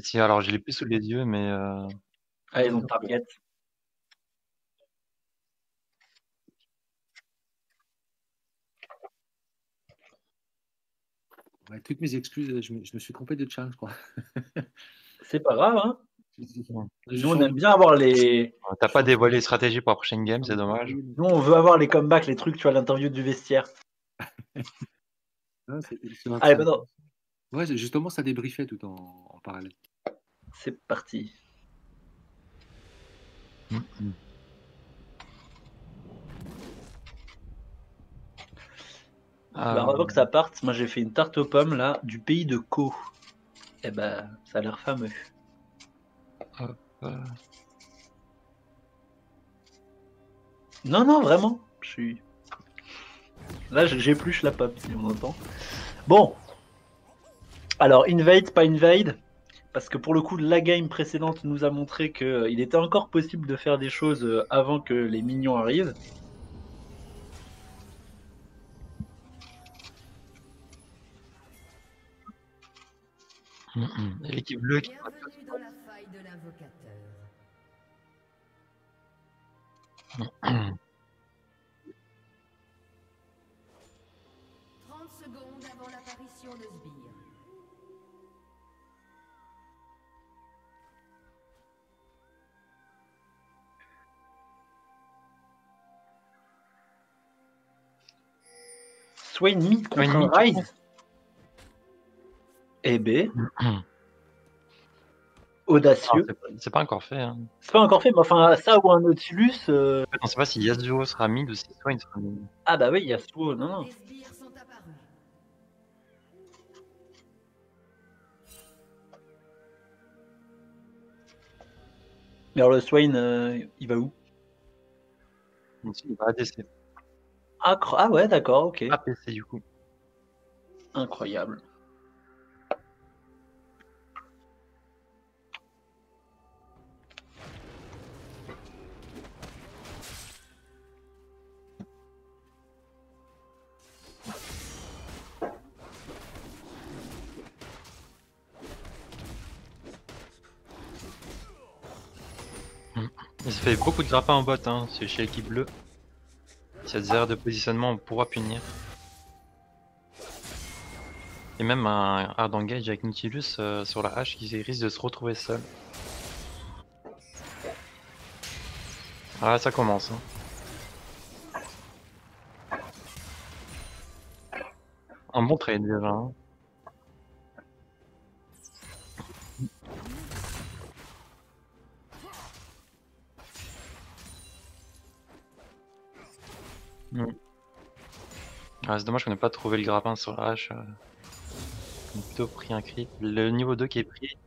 Si, alors je l'ai plus sous les yeux, mais Ah, ils ont target. Ouais, toutes mes excuses, je me suis trompé de challenge, je crois. C'est pas grave, hein. Je Nous, on change- aime bien avoir les. t'as pas dévoilé les stratégies pour la prochaine game, c'est dommage. Nous, on veut avoir les comebacks, les trucs, tu vois, l'interview du vestiaire. Ah, c'est vrai que Allez, ça- maintenant, Ouais, justement, ça débriefait tout en parallèle. c'est parti. Alors, avant que ça parte, moi j'ai fait une tarte aux pommes là du pays de Caux. Eh ben, ça a l'air fameux. Euh, Non, non, vraiment. Je suis. Là, j'épluche la pomme, si on entend. Bon. Alors, invade, pas invade. Parce que pour le coup, la game précédente nous a montré qu'il était encore possible de faire des choses avant que les minions arrivent. Et l'équipe bleue qui Bienvenue dans la faille de l'invocateur. Mmh. 30 secondes avant l'apparition de Sbire. Swain mid contre Swain un mid, tu Rise. Eh ben, audacieux. c'est pas encore fait. Hein. C'est pas encore fait, mais enfin, ça ou un Nautilus. On sait pas si Yasuo sera mid ou si Swain sera mid. Ah bah oui, il y a Swo, non, non. Les sbires sont apparus. Mais alors le Swain, il va où? Il va ADC. Ah ouais, d'accord, ok. APC du coup. Incroyable. Il se fait beaucoup de grappins en bot, hein, c'est chez l'équipe bleue. S'il y a des erreurs de positionnement, on pourra punir. Et même un hard engage avec Nautilus sur la hache qui risque de se retrouver seul. Ah, ça commence. Hein. Un bon trade déjà. Hein. Ah, c'est dommage qu'on n'ait pas trouvé le grappin sur la hache. On a plutôt pris un crit. Le niveau 2 qui est pris.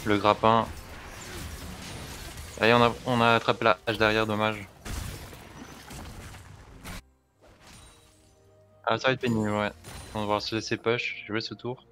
Le grappin. Et on a attrapé la hache derrière, dommage. Ah, ça va être pénible, ouais. On va voir se laisser push, jouer ce tour.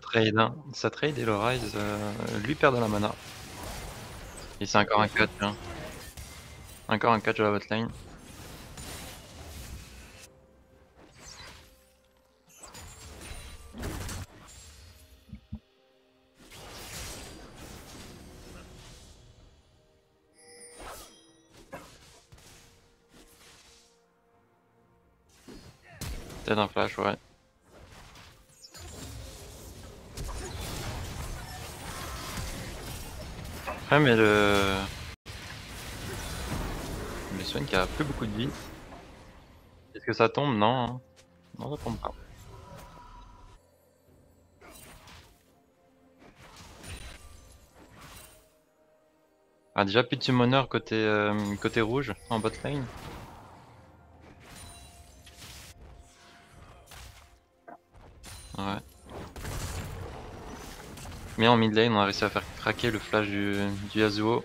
Trade, hein. Ça trade et le Rise lui perd de la mana. Et c'est encore un catch. Hein. Encore un catch de la botlane. Peut-être un flash, ouais. Ouais, mais le Swain qui a plus beaucoup de vie. Est-ce que ça tombe? Non. Hein. Non, ça tombe pas. Ah, déjà plus de summoner côté rouge en bot lane. Ouais. Mais en mid lane, on a réussi à faire craquer le flash du Yasuo.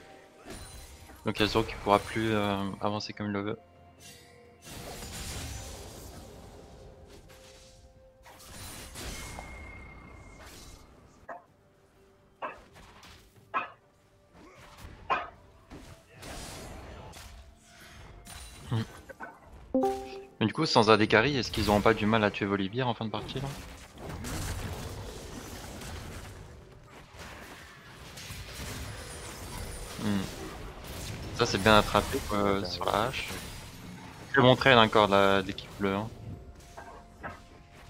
Donc Yasuo qui pourra plus avancer comme il le veut. Du coup, sans Adekari, est-ce qu'ils auront pas du mal à tuer Volibear en fin de partie là? Ça c'est bien attrapé quoi, sur la hache. Je vais montrer encore l'équipe bleue. Hein.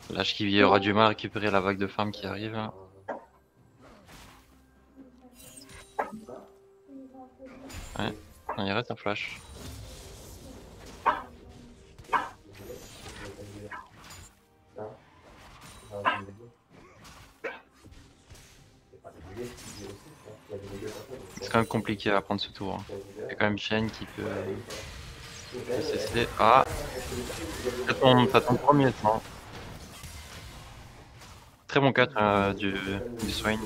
L'âge qui aura du mal à récupérer la vague de farm qui arrive. Là. Ouais, il reste un flash. C'est quand même compliqué à prendre ce tour. Hein. Il y a quand même Shen qui peut cesser. Ah, ça tombe premier temps. Très bon catch du Swain.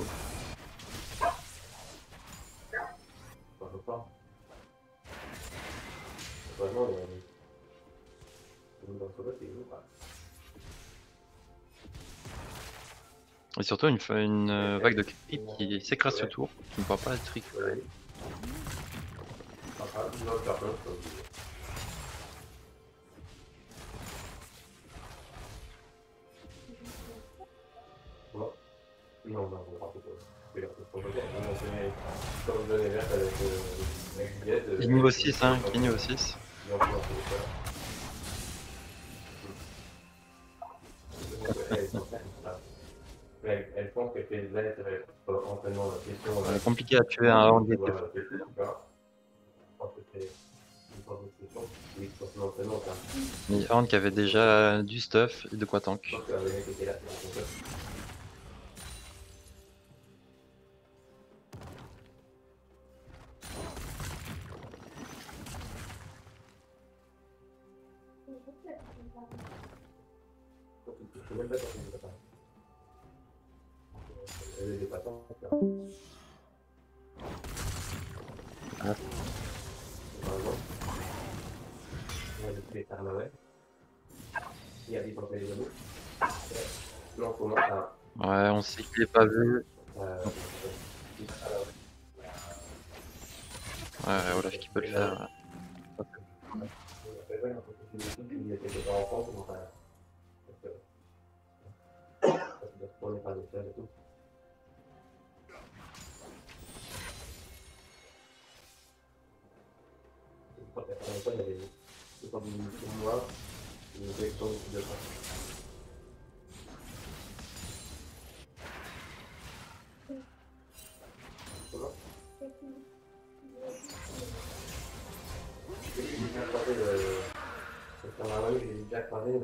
Et surtout une vague de creep qui s'écrase ce tour, qui ne pourra pas être récupérée. Il est niveau 6, hein, qui est niveau 6. C'est compliqué à tuer un Horn. Mais Horn qui avait déjà du stuff et de quoi tank. Ouais, on sait qu'il est pas vu. Ouais, Olaf qui peut le faire.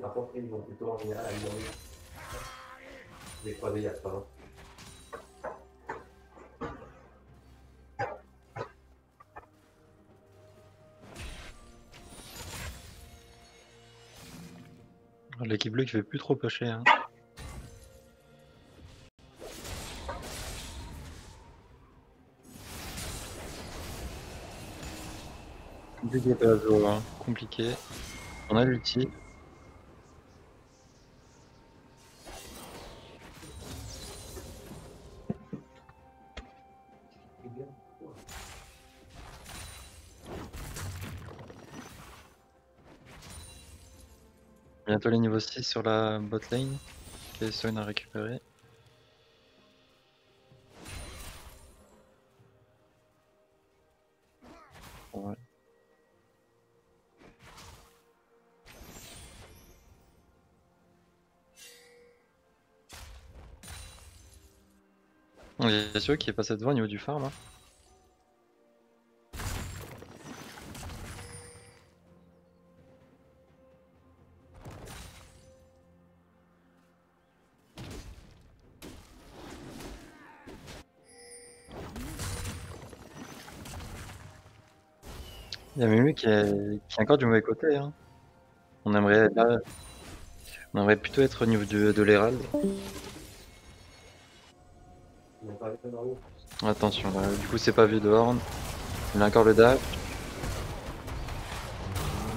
Par contre, ils vont plutôt en général à Lyon. Les croisés, il n'y a pas. L'équipe bleue qui fait plus trop pusher. Hein. Compliqué Palazo, hein. Compliqué. On a l'ulti. Bientôt les niveaux 6 sur la bot lane. KSON a récupéré. Ouais. Il y a celui qui est passé devant au niveau du farm. Hein. Il y a Mumu qui est encore du mauvais côté. Hein. On aimerait plutôt être au niveau de l'Herald. Attention, là, du coup c'est pas vu de Horn. Il a encore le dash.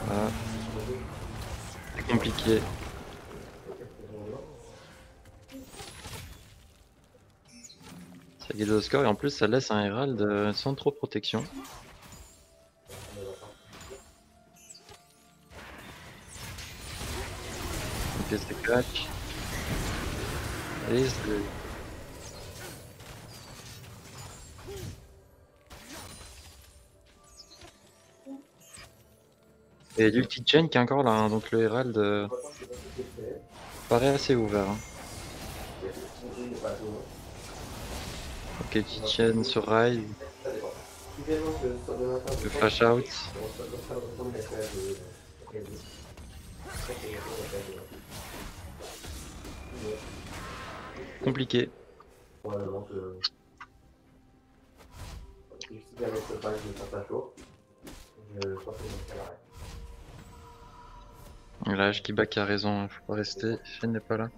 Voilà. C'est compliqué. Ça guide au score et en plus ça laisse un Herald sans trop protection. Ok, c'est catch. Et c'est... Et l'ulti chain qui est encore là, hein, donc le Herald paraît assez ouvert. Hein. Ok, Chain sur Rise. Le flash out. Compliqué. Là, Shkibak a raison, faut pas rester. Shen n'est pas là.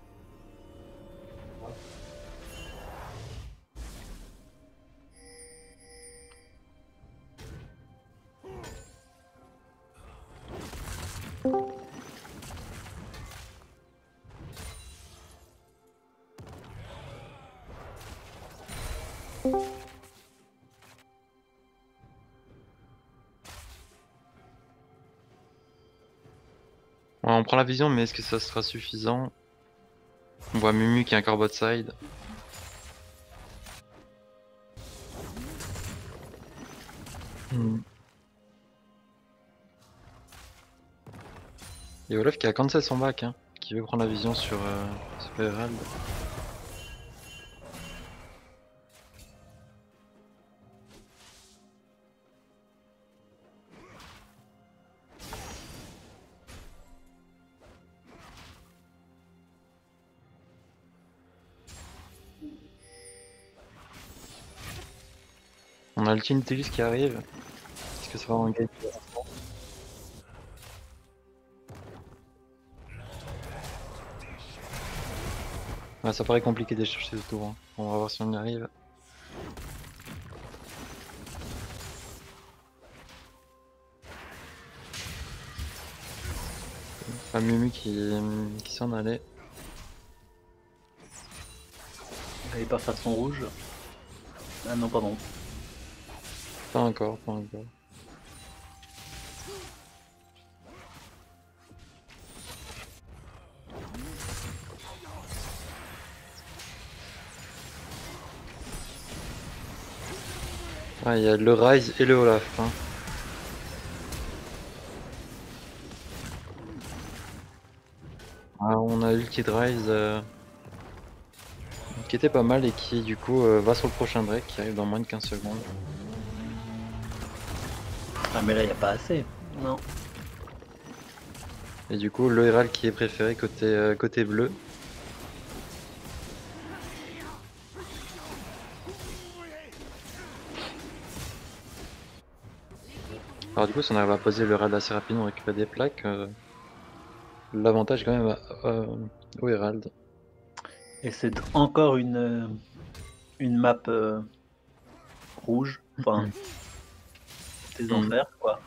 Ouais, on prend la vision, mais est-ce que ça sera suffisant? On voit Mumu qui est encore bot side. Et Olaf qui a cancel son back, hein, qui veut prendre la vision sur Herald. On a le Tintelus qui arrive. Est-ce que ça va en gagner? Ouais, ça paraît compliqué de chercher ce tour. Hein. On va voir si on y arrive. Pas Mumu qui s'en allait. Il n'est pas façon rouge. Ah non, pardon. Pas encore, pas encore. Ah, il y a le Rise et le Olaf. Hein. Ah, on a Ulti de Rise qui était pas mal et qui du coup va sur le prochain Drake qui arrive dans moins de 15 secondes. Ah mais là il n'y a pas assez. Non. Et du coup le Herald qui est préféré côté bleu. Alors du coup si on arrive à poser le Herald assez rapidement, on récupère des plaques. L'avantage quand même au Herald. Et c'est encore une map rouge. Enfin, des enfers quoi.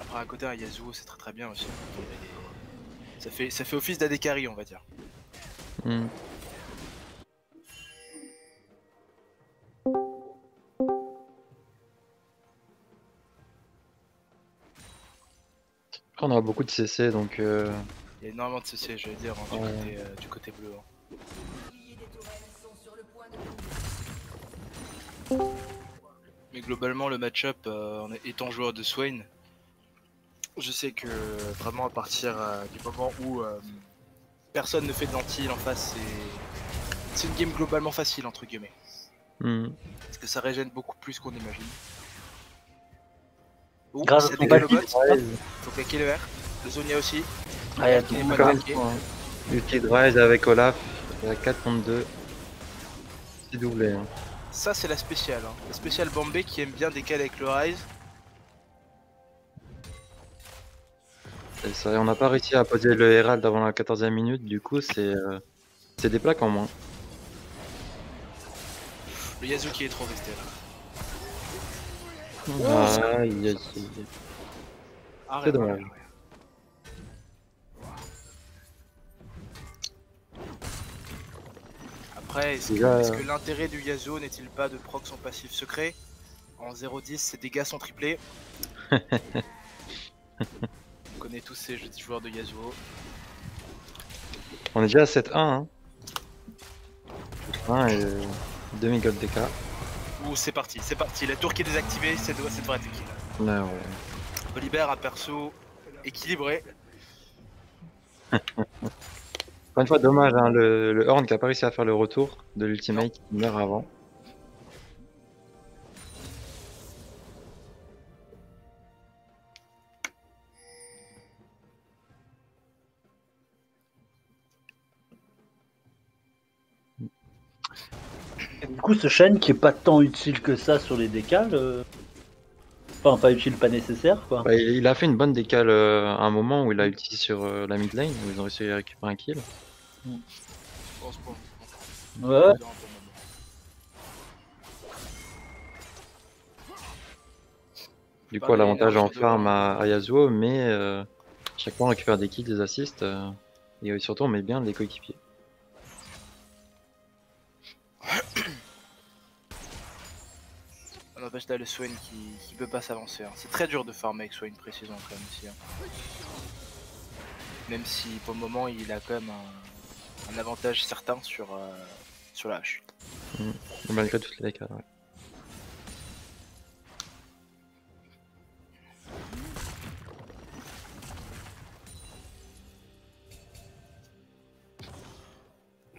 Après à côté un Yasuo c'est très bien aussi. Ça fait office d'AD-carry on va dire. Après on aura beaucoup de CC donc... Il y a énormément de CC je veux dire hein, du côté bleu. Hein. Mais globalement le match-up étant joueur de Swain, je sais que vraiment à partir du moment où personne ne fait de lentilles en face, c'est une game globalement facile entre guillemets. Parce que ça régène beaucoup plus qu'on imagine. Grâce à des ton Galobots, faut claquer le R, le Zonia aussi. Ah, il y a qui n'est tout pas le claqué. Ulti de Rise avec Olaf, il y a 4 contre 2. C'est doublé. Hein. Ça c'est la spéciale, hein. La spéciale Bombay qui aime bien décaler avec le Rise. Et ça, on n'a pas réussi à poser le Herald avant la 14e minute, du coup c'est des plaques en moins. Le Yasuo qui est trop resté là. Aïe, aïe, aïe. Ah, C'est dommage. Après, Déjà, est-ce que l'intérêt du Yasuo n'est-il pas de proc son passif secret? En 0-10, ses dégâts sont triplés. On connaît tous ces joueurs de Yasuo. On est déjà à 7-1. Hein. 1 et demi-gold DK. Ouh, c'est parti, la tour qui est désactivée, c'est devrait être kill. Ouais, ouais. Volibear, un perso équilibré. Encore une fois, dommage, hein, le Horn qui a pas réussi à faire le retour de l'ultimate qui meurt avant. Et du coup, ce Shen qui est pas tant utile que ça sur les décales. Enfin, pas utile, pas nécessaire, quoi. Bah, il a fait une bonne décale à un moment où il a utilisé sur la mid lane, où ils ont réussi à récupérer un kill. Bon, c'est bon. Ouais. Du Pas coup, les l'avantage en larges de- farm à Yasuo, mais chaque fois on récupère des kills, des assists, et surtout on met bien les coéquipiers. On empêche là le Swain qui peut pas s'avancer. Hein. C'est très dur de farmer avec Swain, précisons quand même ici. Hein. Même si pour le moment il a quand même un avantage certain sur la hache. Malgré toutes les décales, ouais.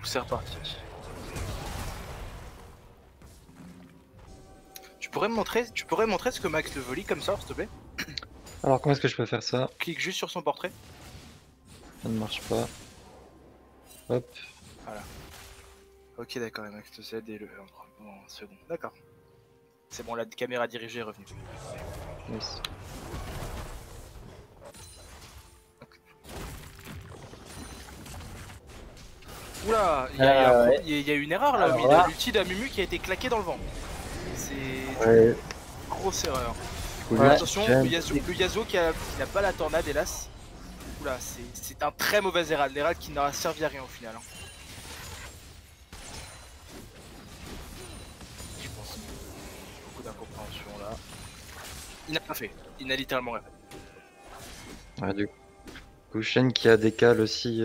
C'est reparti. Tu pourrais me montrer ce que Max le volley comme ça, s'il te plaît? Alors comment est-ce que je peux faire ça? Clique juste sur son portrait. Ça ne marche pas. Hop. Ok, d'accord, Max te cède et le. Bon, c'est bon, d'accord. C'est bon, la caméra dirigée est revenue. Yes. Oula, ouais. il y a une erreur là, Alors il a là- l'ulti d'Amumu qui a été claqué dans le vent. C'est Ouais. une grosse erreur. Du coup, Ouais. Attention, j'aime. le Yasuo qui n'a pas la tornade, hélas. Oula, c'est un très mauvais Herald, l'Herald qui n'aura servi à rien au final. Hein. Je pense. Beaucoup d'incompréhension là. Il n'a pas fait, il n'a littéralement rien fait. Ouais, du coup, Shen qui a des cales aussi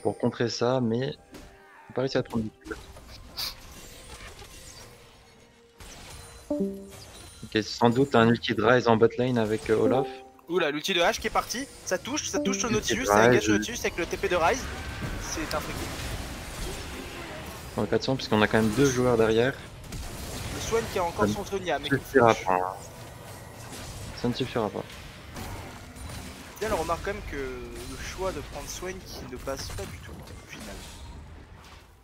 pour contrer ça, mais il n'a pas réussi à prendre du kill. Ok, sans doute un ulti de Rise en bot lane avec Olaf. Oula, l'ulti de H qui est parti, ça touche le Nautilus, Ouais, ça engage je- le Nautilus avec le TP de Rise. C'est un free kill. En 400, puisqu'on a quand même deux joueurs derrière. Le Swan qui a encore son Sonia, mais Ça ne suffira pas. Hein. Ça ne suffira pas. Bien, on remarque quand même que le choix de prendre Swain qui ne passe pas du tout au final.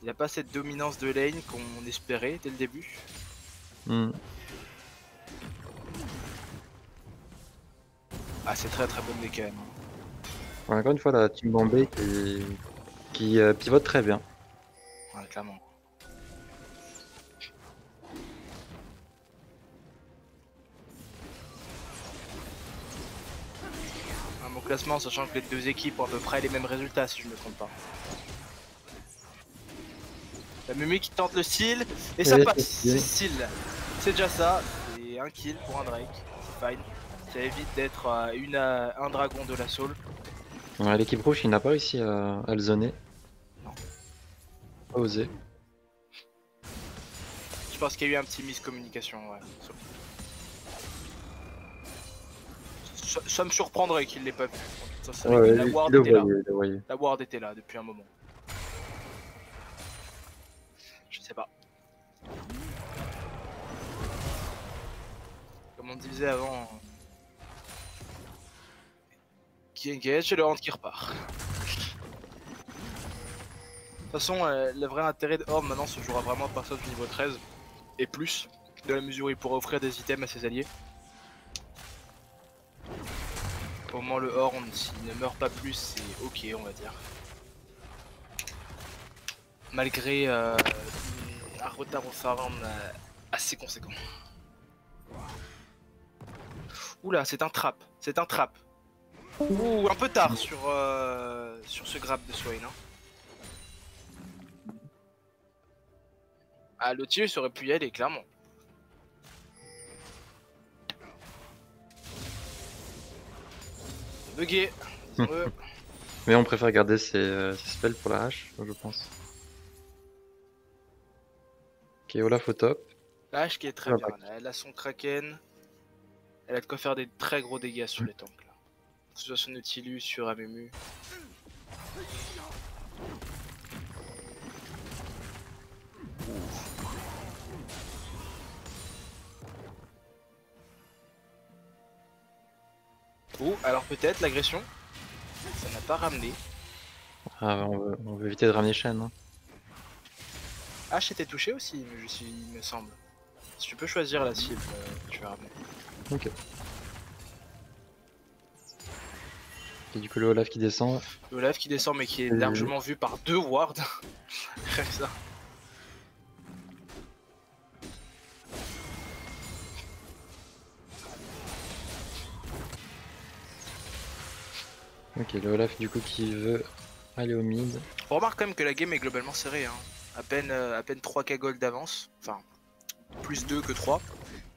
Il n'y a pas cette dominance de lane qu'on espérait dès le début. Hmm. Ah, c'est très très bonne mais quand même. Ouais, encore une fois, la team Bombay qui pivote très bien. Ouais, clairement. À mon classement, sachant que les deux équipes ont à peu près les mêmes résultats si je ne me trompe pas. La Mumi qui tente le steal et ça Et passe, c'est c'est steal. C'est déjà ça, c'est un kill pour un Drake, c'est fine. Ça évite d'être un dragon de la soul. Ouais, l'équipe rouge, il n'a pas réussi à le zoner. Non. Pas osé. Je pense qu'il y a eu un petit miscommunication, ouais. Ça me surprendrait qu'il l'ait pas vu. Ça, c'est vrai que la ward était là. le voyait. La ward était là depuis un moment. Je sais pas. Comme on disait avant. Qui engage et le hand qui repart. De toute façon, le vrai intérêt de Horn maintenant se jouera vraiment à partir du niveau 13 et plus, de la mesure où il pourra offrir des items à ses alliés. Au moins le Horn, s'il ne meurt pas plus, c'est ok on va dire. Malgré un retard au farm assez conséquent. Oula, c'est un trap. C'est un trap. Ouh, un peu tard sur ce grab de Swain. Hein. Ah, le Nautilus aurait pu y aller, clairement. Bugué. Mais on préfère garder ses spells pour la hache, je pense. Ok, Olaf au top. La hache qui est très bien. Là. Elle a son Kraken. Elle a de quoi faire des très gros dégâts sur les tanks. Là. Que ce soit sur Nautilus, sur Amumu. Ouh, alors peut-être l'agression. Ça n'a pas ramené. Ah, on veut éviter de ramener Shen. Hein. H était touché aussi, il me semble. Si tu peux choisir la cible, tu vas ramener. Ok. Et du coup, le Olaf qui descend. Le Olaf qui descend, mais qui est largement vu par 2 wards. Rien que ça. Ok, le Olaf du coup qui veut aller au mid. On remarque quand même que la game est globalement serrée. Hein. À peine 3k gold d'avance. Enfin, plus 2 que 3.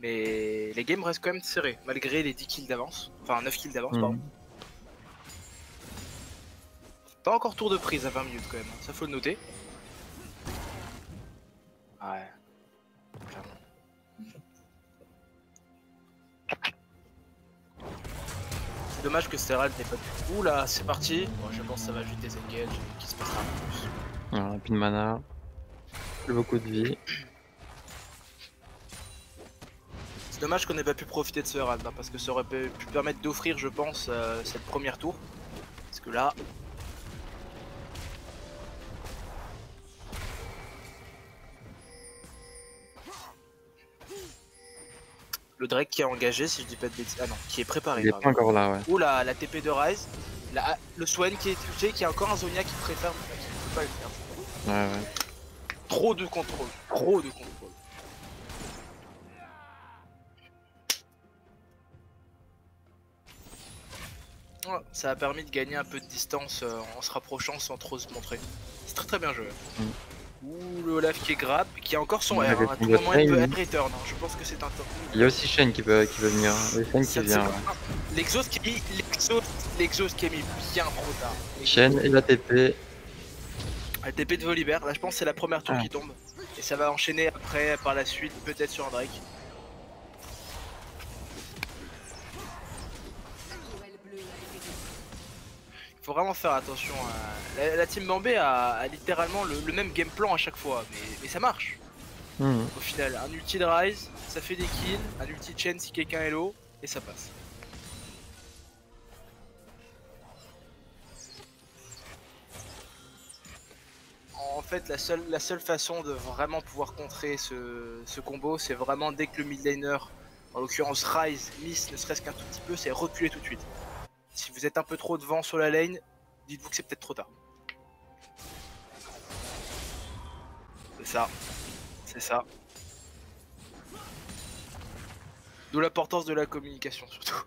Mais les games restent quand même serrées, malgré les 10 kills d'avance. Enfin, 9 kills d'avance, pardon. Pas encore tour de prise à 20 minutes quand même, hein. Ça faut le noter. Ouais. Clairement. C'est dommage que Sterald n'ait pas du. Ouh là, c'est parti. Bon, je pense que ça va juste désengage et qu'il se passera un peu plus. Voilà, plus de mana. Plus beaucoup de vie. C'est dommage qu'on n'ait pas pu profiter de ce Herald, hein, parce que ça aurait pu permettre d'offrir, je pense, cette première tour. Parce que là. Le Drake qui est engagé, si je dis pas de bêtises. Ah non, qui est préparé. Il est pas encore là, ouais. Ouh la TP de Ryze. Le Swain qui est touché, qui a encore un Zonia qui préfère. Qui peut pas le faire. Ouais, ouais. Trop de contrôle. Trop de contrôle. Ouais, ça a permis de gagner un peu de distance en se rapprochant sans trop se montrer. C'est très très bien joué. Ouh, le Olaf qui est grab, qui a encore son R. Hein. À tout moment il peut être return. Hein. Je pense que c'est un top. Il y a aussi Shen qui veut venir. Shen qui vient. L'exhaust qui est mis bien trop tard. Shen et la TP. La TP de Volibear, là je pense que c'est la première tour qui tombe. Et ça va enchaîner après, par la suite, peut-être sur un Drake. Il faut vraiment faire attention. La team Bambé a littéralement le même game plan à chaque fois, mais ça marche. Au final, un ulti de Ryze, ça fait des kills, un ulti de Chen si quelqu'un est low, et ça passe. En fait, la seule façon de vraiment pouvoir contrer ce combo, c'est vraiment dès que le mid laner, en l'occurrence Ryze, miss ne serait-ce qu'un tout petit peu, c'est reculer tout de suite. Si vous êtes un peu trop devant sur la lane, dites-vous que c'est peut-être trop tard. C'est ça. C'est ça. D'où l'importance de la communication surtout.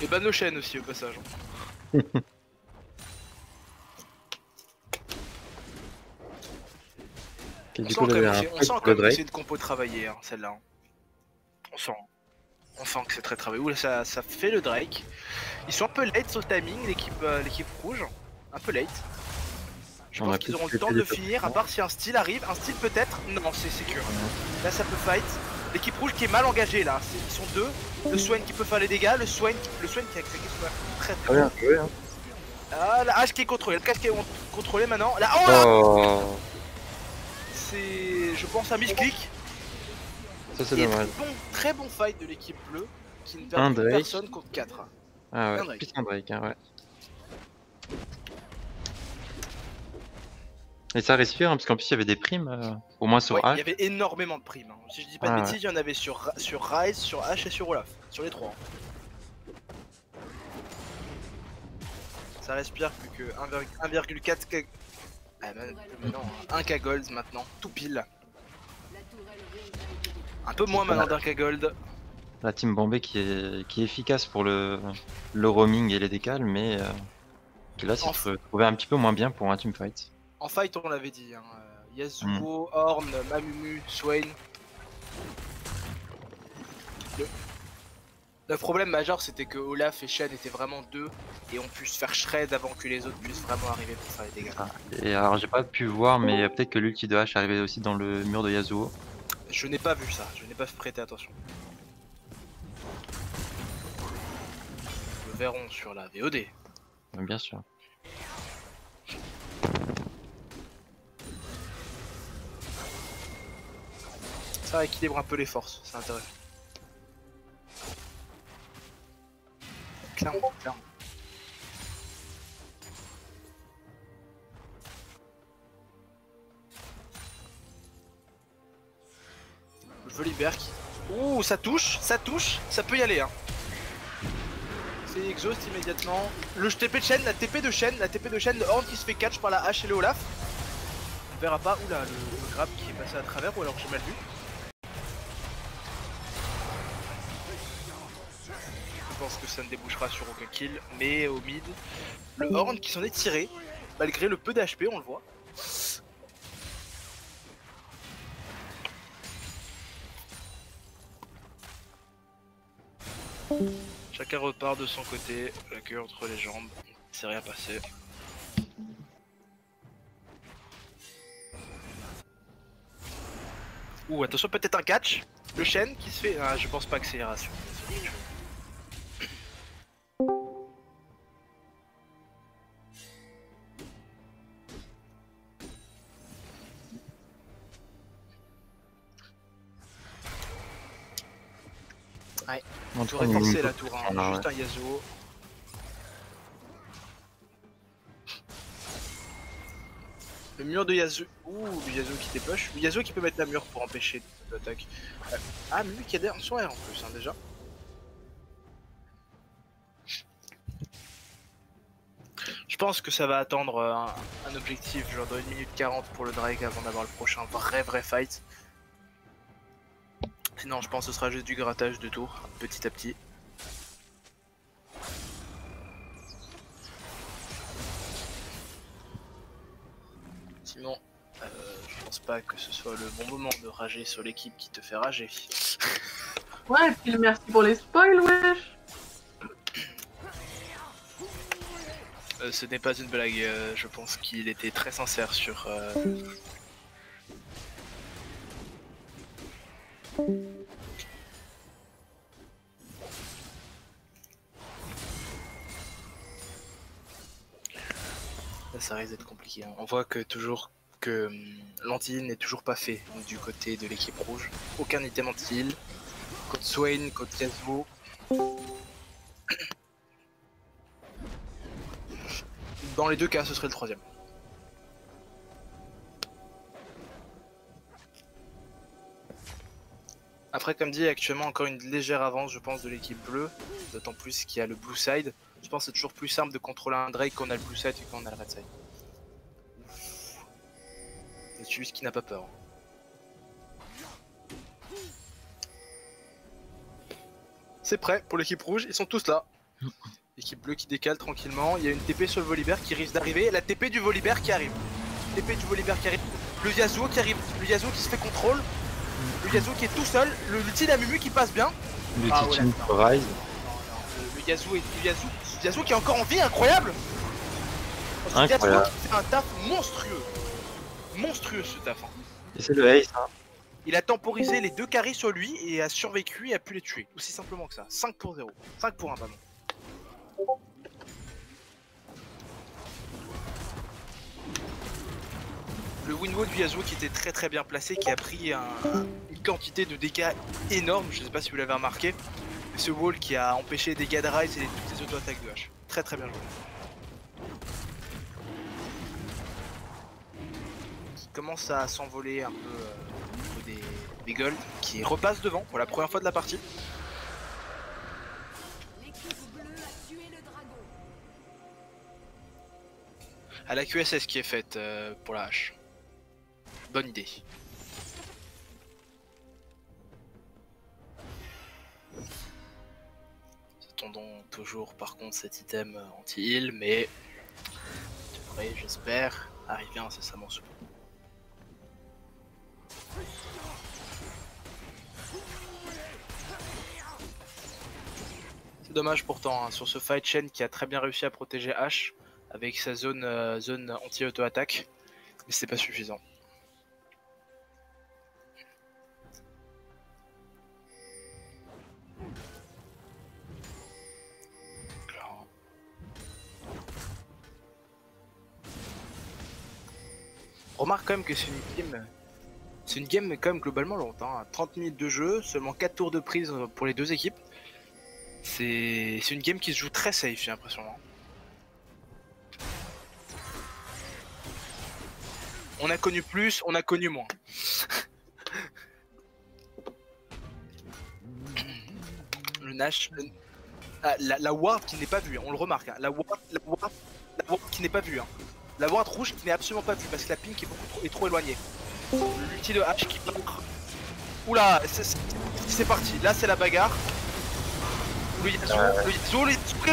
Et ban nos chaînes aussi au passage. On sent quand même que c'est une compo travaillée, hein, celle-là. Hein. On sent que c'est très travaillé. Ouh, ça fait le Drake. Ils sont un peu late sur le timing, l'équipe rouge. Un peu late. Je pense qu'ils auront le temps de le finir, à part si un style arrive. Un style peut-être. Non, c'est sécure. Là, ça peut fight. L'équipe rouge qui est mal engagée là. Ils sont deux. Le Swain qui peut faire les dégâts. Le Swain qui a claqué très très bien. Ah, la hache qui est contrôlée. Le casque qui est contrôlé maintenant. La oh, c'est, je pense, un misclick. Ça c'est dommage. Très bon fight de l'équipe bleue qui ne perd plus personne contre 4. Ah ouais, plus un Drake, hein, ouais. Et ça respire, hein, parce qu'en plus il y avait des primes, au moins sur H. Il y avait énormément de primes. Hein. Si je dis pas de bêtises, il y en avait sur Ryze, sur H et sur Olaf. Sur les 3. Hein. Ça respire plus que 1,4 k. Ah, non, 1k gold maintenant, tout pile. Un peu moins maintenant d'Arca Gold. La team Bombay qui est efficace pour le roaming et les décales, mais qui là s'est trouvé un petit peu moins bien pour un teamfight. En fight, on l'avait dit. Hein. Yasuo, Ornn, Mamumu, Swain. Le problème majeur, c'était que Olaf et Shen étaient vraiment deux et ont pu se faire shred avant que les autres puissent vraiment arriver pour faire les dégâts. Ah, et alors, j'ai pas pu voir, mais peut-être que l'ulti de H arrivait aussi dans le mur de Yasuo. Je n'ai pas vu ça, je n'ai pas prêté attention. Nous le verrons sur la VOD. Bien sûr. Ça équilibre un peu les forces, c'est intéressant. Clairement, clairement. Volibear qui... Ouh, ça touche, ça peut y aller hein. C'est exhaust immédiatement. Le TP de Shen, la TP de Shen, le Horn qui se fait catch par la hache et le Olaf. On verra pas, oula, le grab qui est passé à travers ou alors j'ai mal vu. Je pense que ça ne débouchera sur aucun kill, mais au mid, le Horn qui s'en est tiré, malgré le peu d'HP, on le voit. Chacun repart de son côté, la queue entre les jambes, c'est rien passé. Ouh, attention, peut-être un catch. Le Shen qui se fait... Ah, je pense pas accélération. Ouais, j'aurais forcé la tour, hein. Juste un Yasuo. Le mur de Yasuo. Ouh, le Yasuo qui dépush. Le Yasuo qui peut mettre la mur pour empêcher l'attaque. Ah, mais lui qui a derrière son R en plus, hein, déjà. Je pense que ça va attendre un objectif, genre dans 1 minute 40 pour le Drake avant d'avoir le prochain vrai fight. Sinon, je pense que ce sera juste du grattage de tour, petit à petit. Sinon, je pense pas que ce soit le bon moment de rager sur l'équipe qui te fait rager. Ouais, et puis merci pour les spoils, wesh. Ce n'est pas une blague, je pense qu'il était très sincère sur... Là, ça risque d'être compliqué. Hein. On voit que l'anti-heal n'est toujours pas fait du côté de l'équipe rouge. Aucun item anti-heal. Côte Swain, côte Yasuo. Dans les deux cas, ce serait le troisième. Après, comme dit, actuellement encore une légère avance, je pense, de l'équipe bleue. D'autant plus qu'il y a le blue side. Je pense que c'est toujours plus simple de contrôler un Drake quand on a le blue side que quand on a le red side. C'est juste qui n'a pas peur. C'est prêt pour l'équipe rouge, ils sont tous là. L'équipe bleue qui décale tranquillement. Il y a une TP sur le Volibear qui risque d'arriver. La TP du Volibear qui arrive. TP du Volibear qui arrive. Le Yasuo qui arrive. Le Yasuo qui se fait contrôle. Le Yasuo qui est tout seul. Le ulti d'Amumu qui passe bien. Ah, ouais, Rise. Le Yasuo qui est encore en vie, incroyable. Incroyable. Yasuo qui fait un taf monstrueux. Monstrueux ce taf. Hein. Et c'est le ace. Hein. Il a temporisé les deux carries sur lui et a survécu et a pu les tuer. Aussi simplement que ça. 5 pour 0. 5 pour 1, pardon. Le Winwood du Yasuo qui était très bien placé, qui a pris une quantité de dégâts énorme, je sais pas si vous l'avez remarqué. Ce wall qui a empêché les dégâts de Rise et toutes les auto-attaques de H. Très bien joué. Qui commence à s'envoler un peu au niveau des golds, qui repasse devant pour la première fois de la partie. L'équipe bleue a tué le dragon. À la QSS qui est faite pour la hache. Bonne idée. attendons toujours par contre cet item anti-heal, mais devrait, j'espère, arriver incessamment sous peu. C'est dommage pourtant, hein, sur ce fight Shen qui a très bien réussi à protéger H avec sa zone anti-auto-attaque, mais c'est pas suffisant. Remarque quand même que c'est une game quand même globalement longue, hein. 30 minutes de jeu, seulement 4 tours de prise pour les deux équipes. C'est une game qui se joue très safe, j'ai l'impression. Hein. On a connu plus, on a connu moins. Le Nash... Ah, la ward qui n'est pas vue, on le remarque, hein. La ward qui n'est pas vue. Hein. La ward rouge qui n'est absolument pas vue parce que la pink est trop éloignée. L'ulti de H qui part. Oula, c'est parti, là c'est la bagarre. Le Yasuo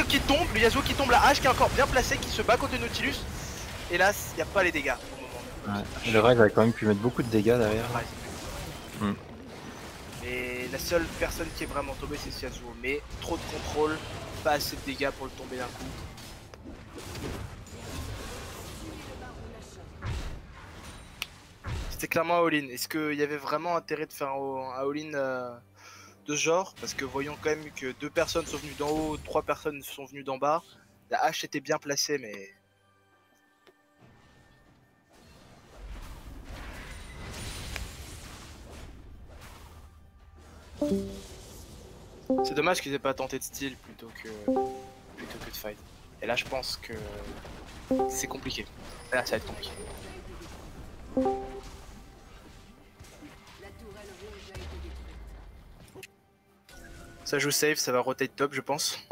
qui tombe, le Yasuo qui tombe, la H qui est encore bien placée, qui se bat contre le Nautilus. Hélas, il n'y a pas les dégâts au moment. Ouais. Le Ryze a quand même pu mettre beaucoup de dégâts derrière. Et la seule personne qui est vraiment tombée c'est ce Yasuo, mais trop de contrôle, pas assez de dégâts pour le tomber d'un coup. C'était clairement un all-in. Est-ce qu'il y avait vraiment intérêt de faire un all-in de ce genre? Parce que voyons quand même que 2 personnes sont venues d'en haut, 3 personnes sont venues d'en bas. La hache était bien placée, mais... C'est dommage qu'ils aient pas tenté de steal plutôt que de fight. Et là je pense que c'est compliqué. Là ça va être compliqué. Ça joue safe, ça va rotate top je pense.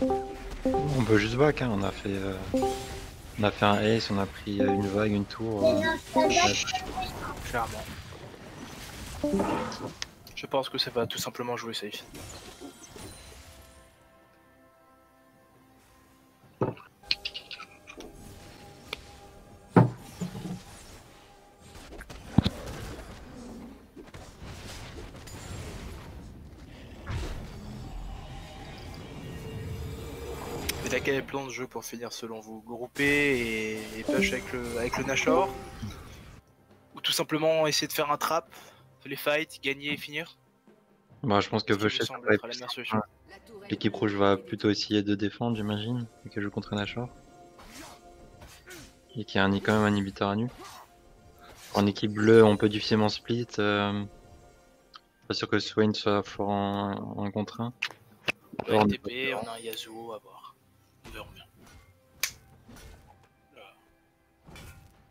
On peut juste back, hein. On a fait un ace, on a pris une vague, une tour. Clairement. Je pense que ça va tout simplement jouer safe. Et là, quel est le plan de jeu pour finir selon vous? Grouper et push avec le Nashor? Ou tout simplement essayer de faire un trap, les fights, gagner et finir? Bah, je pense que Veuchet, solution. l'équipe rouge va plutôt essayer de défendre, j'imagine, et qu'elle joue contre Nashor. Et qu'il y a quand même un inhibiteur à nu. En équipe bleue, on peut difficilement split. Pas sûr que Swain soit fort en contre 1. On a un TP, on a un Yasuo à voir. On verra bien.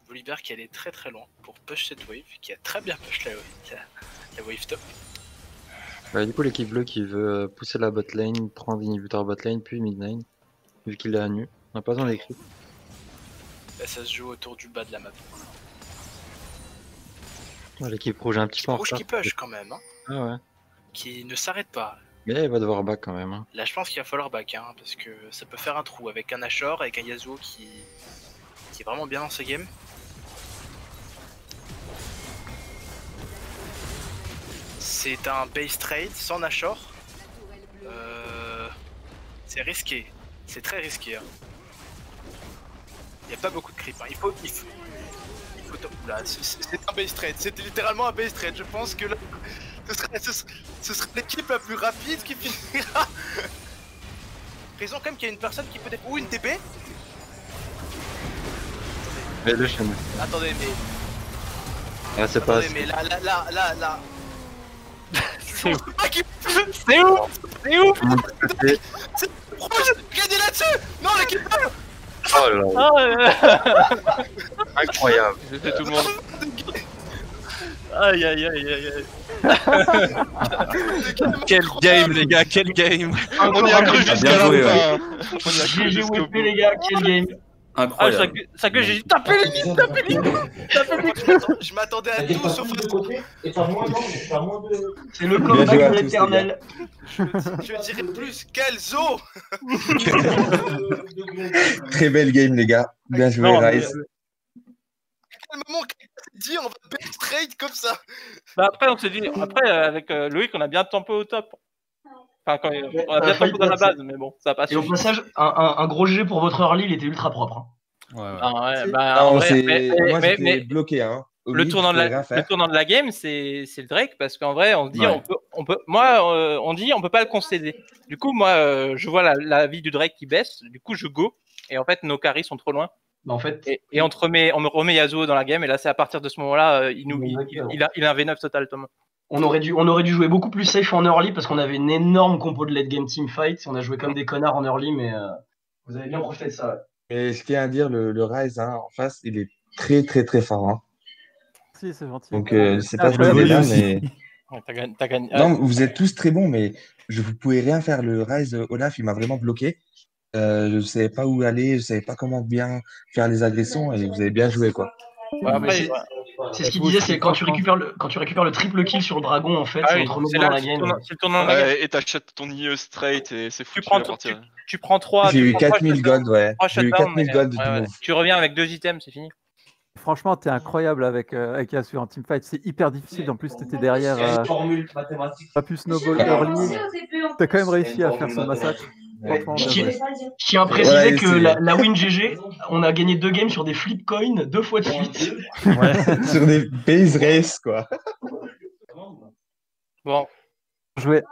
Volibear qui allait très très loin pour push cette wave, qui a très bien push la wave top. Bah, du coup, l'équipe bleue qui veut pousser la bot lane, prendre l'inhibiteur bot lane, puis mid lane, vu qu'il est à nu. On n'a pas besoin d'écrire. Là, ça se joue autour du bas de la map. L'équipe rouge est un petit peu en Rouge retard. qui push quand même, hein. Ah ouais. Qui ne s'arrête pas. Mais elle va devoir back quand même. Hein. Là, je pense qu'il va falloir back, hein, parce que ça peut faire un trou avec un Nashor, avec un Yasuo qui est vraiment bien dans ce game. C'est un base trade sans Nashor. C'est risqué. C'est très risqué. Hein. Il n'y a pas beaucoup de creep. Hein. Il faut... Oula, c'est un base trade. C'était littéralement un base trade. Je pense que là, ce serait l'équipe la plus rapide qui finira. Raison quand même qu'il y a une personne qui peut... Ou une TP. Mais le chien. Attendez, mais... Ah, c'est pas... mais là... C'est ouf. C'est ouf. C'est ouf. Regardez là-dessus. Non, l'équipe. Oh là là. Incroyable. C'était tout le monde. Aïe aïe aïe aïe aïe. Quel game les gars, quel game. On y a cru jusqu'à la fin. GG WP les gars, quel game. Incroyable. Ça que j'ai dit tapez les lignes, tapez les lignes. Je m'attendais à tout sauf à ça. C'est le Bien comeback joué à de tous, l'éternel. Je dirais plus Kelzo. Très belle game, les gars. Bien joué, Non, mais- Rise. Quel moment quelqu'un s'est dit on va bait trade comme ça. Bah après, on s'est dit, avec Loïc, on a bien tampé au top. Enfin, on a bien tampé dans la base, mais bon, ça a pas Et au suffi. passage, un gros GG pour votre early, il était ultra propre. Hein. Ah ouais, bah, Non, en vrai, moi, mais- j'étais bloqué. Hein. Au le mid, tournant je pouvais rien faire. de la game, c'est le Drake, parce qu'en vrai, on se dit, Ouais. on dit, on peut pas le concéder. Du coup, moi, je vois la vie du Drake qui baisse, du coup, je go, et en fait, nos carries sont trop loin. Bah, en fait, Et on me remet Yasuo dans la game, et là, c'est à partir de ce moment-là, il a un V9 total, Thomas. on aurait dû jouer beaucoup plus safe en early parce qu'on avait une énorme compo de late game team fight. On a joué comme des connards en early, mais vous avez bien profité de ça. Ouais. Mais je tiens à dire, le Rise hein, en face, il est très, très, très fort. Hein. Si, c'est gentil. Donc, je sais pas ce que Incroyable. vous là, mais. Ouais, t'as gagné. Non, vous êtes tous très bons, mais vous pouvez rien faire. Le Rise, Olaf, il m'a vraiment bloqué. Je ne savais pas où aller, je ne savais pas comment bien faire les agressions, et vous avez bien joué, quoi. Ouais, après, Mais c'est ce qu'il disait, c'est quand tu récupères le triple kill sur le dragon, en fait, Ah c'est oui, notre remettre c'est dans là, la c'est game. le tournant de la game. Et t'achètes ton IE straight et c'est foutu. Tu prends 3. J'ai eu 4000 gold, ouais. Trois J'ai eu shutdowns, 4000 gold du ouais, move. tu reviens avec 2 items, c'est fini. Franchement, t'es incroyable avec Yasuo en teamfight. C'est hyper difficile. En plus, t'étais derrière. Pas pu snowball early. T'as quand même réussi à faire ce massacre. Franchement, bien joué. Je tiens à préciser Ouais, que c'est- la win GG, on a gagné 2 games sur des flip coins 2 fois de suite. Sur des base race, quoi. Bon. Joué.